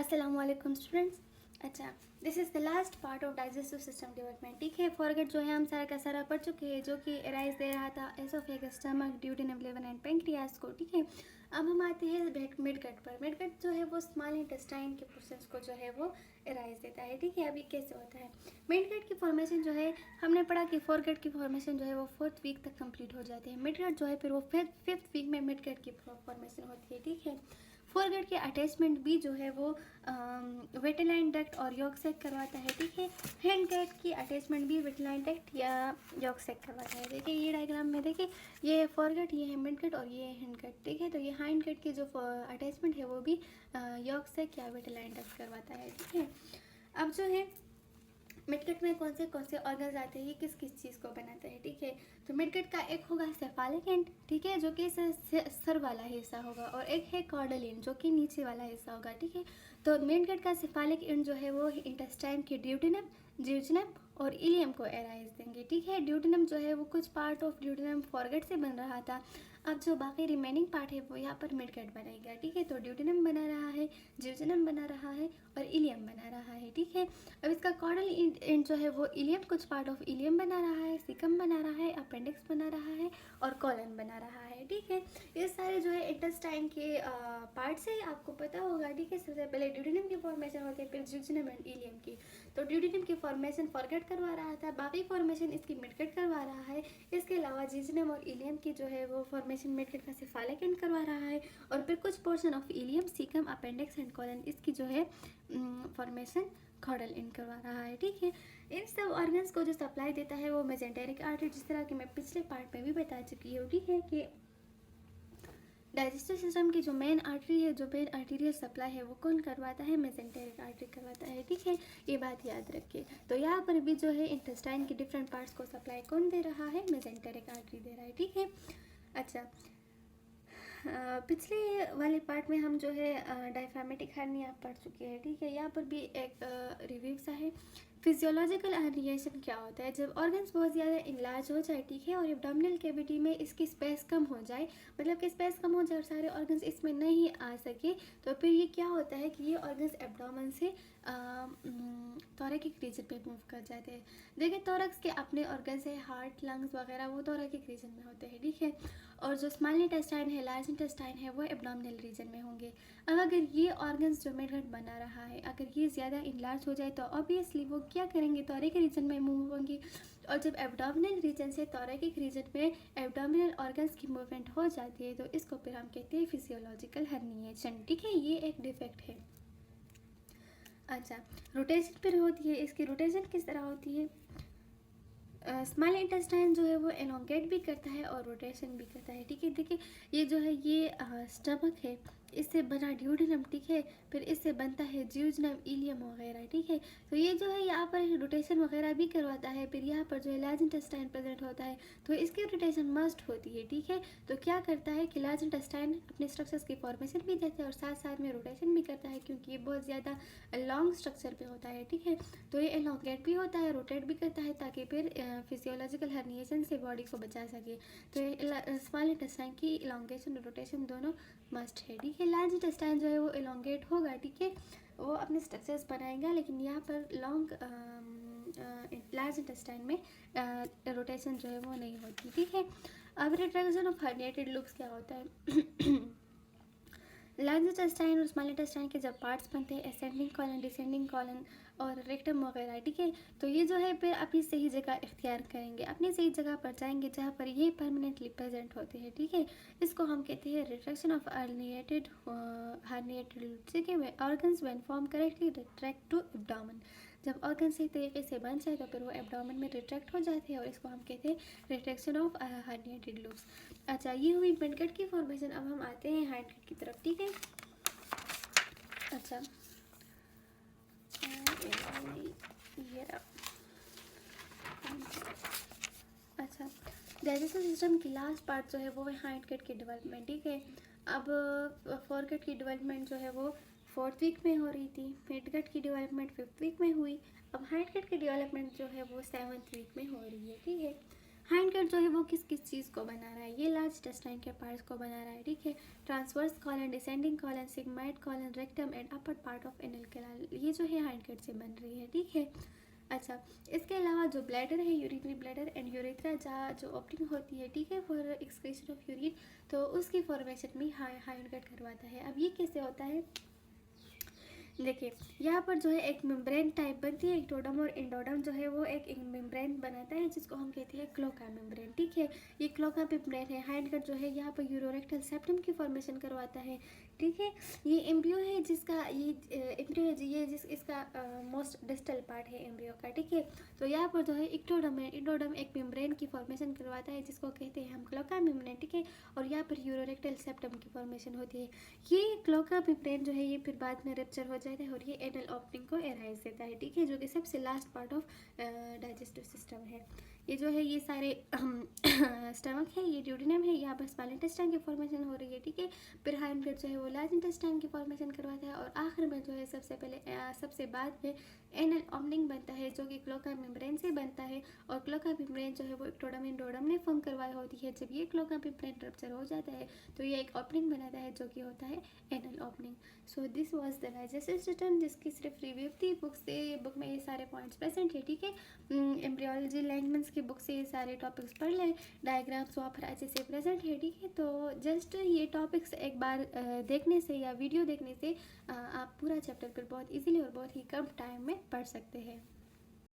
अस्सलाम वालेकुम स्टूडेंट्स। अच्छा, this is the last part of digestive system development. ठीक है, फॉरगेट जो है हम सारा का सारा पढ़ चुके हैं, जो कि एराइज दे रहा था oesophagus, stomach, duodenum, liver and pancreas को। ठीक है, अब हम आते हैं मिडगट पर। मिडगट जो है वो स्मॉल इंटेस्टाइन के प्रोसेस को जो है वो एराइज देता है। ठीक है, अभी कैसे होता है मिडगट की फॉर्मेशन जो है, हमने पढ़ा कि फोरगट की फॉर्मेशन जो है वो 4th वीक तक कंप्लीट हो जाती है। मिडगट जो है फिर वो फिफ्थ वीक में मिडगट की फॉर्मेशन होती है। ठीक है, फोरगट के अटैचमेंट भी जो है वो वेटेलाइन डक्ट और यॉक सैक करवाता है। ठीक है, हैंड गट की अटैचमेंट भी वेटेलाइन डक्ट या यॉक सैक करवाता है। देखिए ये डायग्राम में देखिए, ये फोरगट, ये है मिड गट और ये है हैंड गट। ठीक है, तो ये हैंड गट की जो अटैचमेंट है वो भी यॉक सैक या वेटेलाइन डक्ट करवाता है। ठीक है, अब जो है मिडगट में कौन से ऑर्गन्स आते हैं, किस किस चीज़ को बनाते हैं। ठीक है, तो मिडगट का एक होगा सेफालिक एंड, ठीक है, जो कि सर वाला हिस्सा होगा, और एक है कॉर्डल एंड जो कि नीचे वाला हिस्सा होगा। ठीक है, तो मिडगट का सेफालिक एंड जो है वो इंटेस्टाइन के ड्यूडेनम, जियोजेनम और इलियम को एराइज देंगे। ठीक है, ड्यूडेनम जो है वो कुछ पार्ट ऑफ ड्यूडेनम फॉरगट से बन रहा था, अब जो बाकी रिमेनिंग पार्ट है वो यहाँ पर मिडगट बनाएगा। ठीक है, तो ड्यूडेनम बना रहा है, जियोजेनम बना रहा है और इलियम बना रहा है। ठीक है, अब इसका कॉर्डल एंड जो है वो इलियम, कुछ पार्ट ऑफ इलियम बना रहा है, सिकम बना रहा है, अपेंडिक्स बना रहा है और कॉलन बना रहा है। ठीक है, ये सारे जो है इंटेस्टाइन के पार्ट्स है, आपको पता होगा। ठीक है, सबसे पहले ड्यूडेनम की फॉर्मेशन होती है, फिर जियोजेनम एंड इलियम की। तो ड्यूडेनम की फॉर्मेशन फॉरगट करवा रहा था, बाकी फॉर्मेशन इसकी मिडगट करवा रहा है। इसके अलावा जियोजेनम और इलियम की जो है वो फॉर्मेशन मिडगट का सेफालिक एंड करवा रहा है, और फिर कुछ portion of ileum, caecum, appendix and colon इसकी जो है फॉर्मेशन कॉर्डल इन करवा रहा है। ठीक है, इन सब ऑर्गन्स को जो सप्लाई देता है वो मेजेंटेरिक आर्टरी, जिस तरह कि मैं पिछले पार्ट में भी बता चुकी हूँ। ठीक है, कि डाइजेस्टिव सिस्टम की जो मेन आर्टरी है, जो मेन आर्टीरियल सप्लाई है, वो कौन करवाता है, मेजेंटेरिक आर्टरी करवाता है। ठीक है, ये बात याद रखिए। तो यहाँ पर भी जो है इंटेस्टाइन के डिफरेंट पार्ट्स को सप्लाई कौन दे रहा है, मेजेंटेरिक आर्टरी दे रहा है। ठीक है, अच्छा, पिछले वाले पार्ट में हम जो है डायफ्रामेटिक हर्निया पढ़ चुके हैं। ठीक है, यहाँ पर भी एक रिव्यू सा है। फिजियोलॉजिकल हर्निएशन क्या होता है, जब ऑर्गन्स बहुत ज़्यादा इनलार्ज हो जाए, ठीक है, और एब्डोमिनल कैविटी में इसकी स्पेस कम हो जाए, मतलब कि स्पेस कम हो जाए और सारे ऑर्गन्स इसमें नहीं आ सके, तो फिर ये क्या होता है कि ये ऑर्गन्स एब्डोमेन से थोरैकिक रीजन पे मूव कर जाते हैं। देखिए, थोरैक्स के अपने ऑर्गन्स है, हार्ट, लंग्स वगैरह, वो थोरैकिक रीजन में होते हैं। ठीक है, और जो स्मॉल इंटेस्टाइन है, लार्ज इंटेस्टाइन है, वो एब्डोमिनल रीजन में होंगे। अब अगर ये ऑर्गन्स जो मिडगट बना रहा है, अगर ये ज़्यादा इनलार्ज हो जाए तो ऑब्वियसली वो क्या करेंगे, थोरैकिक रीजन में मूव होंगे, और जब एब्डोमिनल रीजन से थोरैकिक रीजन में एब्डोमिनल ऑर्गन्स की मूवमेंट हो जाती है, तो इसको फिर हम कहते हैं फिजियोलॉजिकल हर्निएशन। ठीक है, ये एक डिफेक्ट है। अच्छा, रोटेशन फिर होती है, इसकी रोटेशन किस तरह होती है, स्मॉल इंटेस्टाइन जो है वो एलोंगेट भी करता है और रोटेशन भी करता है। ठीक है, देखिए ये जो है ये स्टमक है, इससे बना ड्यूडेनम, ठीक है, फिर इससे बनता है जियोजेनम, इलियम वगैरह। ठीक है, तो ये जो है यहाँ पर रोटेशन वगैरह भी करवाता है। फिर यहाँ पर जो है लार्ज इंटेस्टाइन प्रेजेंट होता है, तो इसकी रोटेशन मस्ट होती है। ठीक है, तो क्या करता है कि लार्ज इंटेस्टाइन अपने स्ट्रक्चर्स की फॉर्मेशन भी देता है और साथ साथ में रोटेशन भी करता है, क्योंकि ये बहुत ज़्यादा लॉन्ग स्ट्रक्चर पे होता है। ठीक है, तो ये एलोंगेट भी होता है, रोटेट भी करता है, ताकि फिर फिजियोलॉजिकल हर्निएशन से बॉडी को बचा सके। तो स्मॉल इंटेस्टाइन की इलोंगेशन और रोटेशन दोनों मस्ट है। ठीक है, लार्ज इंटेस्टाइन जो है वो इलोंगेट होगा, ठीक है, वो अपने स्ट्रक्चर्स बनाएगा, लेकिन यहाँ पर लॉन्ग लार्ज इंटेस्टाइन में रोटेशन जो है वो नहीं होती। ठीक है, अब रिट्रैक्शन ऑफ हर्निएटेड लूप्स क्या होता है लार्ज इंटेस्टाइन और स्मॉल इंटेस्टाइन के जब पार्ट्स बनते हैं, असेंडिंग कॉलन, डिसेंडिंग कॉलन और रेक्टम वगैरह, ठीक है, तो ये जो है फिर अपनी सही जगह इख्तियार करेंगे, अपनी सही जगह पर जाएंगे जहाँ पर ये परमानेंटली प्रेजेंट होते हैं। ठीक है, इसको हम कहते हैं रिट्रैक्शन ऑफ हर्निएटेड लूप्स। ठीक है, organs when form correctly retract to abdomen, जब ऑर्गन सही तरीके से बन जाए तो फिर वो एब्डोमेन में रिट्रैक्ट हो जाते हैं, और इसको हम कहते हैं रिट्रैक्शन ऑफ हर्निएटेड लूप्स। अच्छा, ये हुई मिडगट की फॉर्मेशन। अब हम आते हैं हाइंडगट की तरफ। ठीक है, अच्छा, ये रहा। अच्छा, डाइजेस्टिव सिस्टम की लास्ट पार्ट जो है वो है हाइंडगट की डेवलपमेंट। ठीक है, अब फोरगट की डेवलपमेंट जो है वो 4th वीक में हो रही थी, मिडगट की डेवलपमेंट 5th वीक में हुई, अब हाइंडगट की डेवलपमेंट जो है वो 7th वीक में हो रही है। ठीक है, हाइंड कट जो है वो किस किस चीज़ को बना रहा है, ये लार्ज इंटेस्टाइन के पार्ट्स को बना रहा है, ठीक है। Transverse colon, descending colon, sigmoid colon, rectum and upper part of anal canal, ये जो है हाइंड कट से बन रही है, ठीक है। अच्छा, इसके अलावा जो ब्लैडर है, यूरिनरी ब्लैडर एंड यूरेथ्रा जहाँ जो ओपनिंग होती है, ठीक है, फॉर एक्सक्रीशन ऑफ यूरिन, तो उसकी फॉर्मेशन में हाइंड कट करवाता है। अब ये कैसे होता है, देखिए यहाँ पर जो है एक मेम्ब्रेन टाइप बनती है, एक्टोडर्म और एंडोडर्म जो है वो एक मेम्ब्रेन बनाता है जिसको हम कहते हैं क्लोका मेम्ब्रेन, ठीक है। ये क्लोका मेम्ब्रेन है। हाइंड कट जो है यहाँ पर यूरोरेक्टल सेप्टम की फॉर्मेशन करवाता है, ठीक है। ये एम्ब्रियो है जिसका ये एम्ब्रियो है ये जिस इसका मोस्ट डिस्टल पार्ट है एम्ब्रियो का, ठीक है। तो यहाँ पर जो है एक्टोडर्म है, एक्टोडर्म एक मेम्ब्रेन की फॉर्मेशन करवाता है जिसको कहते हैं हम क्लोका मेम्ब्रेन, ठीक है। और यहाँ पर यूरोरेक्टल सेप्टम की फॉर्मेशन होती है। ये क्लोका मेम्ब्रेन जो है ये फिर बाद में रप्चर हो जाता है और ये एनल ओपनिंग को एराइज देता है, ठीक है, जो कि सबसे last part of digestive system है। ये जो है ये सारे स्टमक है, ये ड्यूडेनम है, यहाँ पर स्मॉल इंटेस्टाइन की फॉर्मेशन हो रही है, ठीक है। फिर हाइंड कट जो है वो लार्ज इंटेस्टाइन की फॉर्मेशन करवाता है और आखिर में जो है सबसे पहले सबसे बाद में एनल ओपनिंग बनता है जो कि क्लोका मेम्ब्रेन से बनता है। और क्लोका मेम्ब्रेन जो है वो एक्टोडर्म एंडोडर्म ने फॉर्म करवाई होती है। जब ये क्लोका मेम्ब्रेन रप्चर हो जाता है तो ये एक ओपनिंग बनाता है जो कि होता है anal opening. So this was the digestive system, जिसकी सिर्फ रिव्यू थी। बुक में ये सारे पॉइंट्स प्रेजेंट है, ठीक है। एम्ब्रियोलॉजी लैंगमन्स की बुक से ये सारे टॉपिक्स पढ़ लें, डायग्राम्स वहाँ पर अच्छे से प्रेजेंट है, ठीक है। तो जस्ट ये टॉपिक्स एक बार देखने से या वीडियो देखने से आप पूरा चैप्टर पर बहुत इजीली और बहुत ही कम टाइम में पढ़ सकते हैं।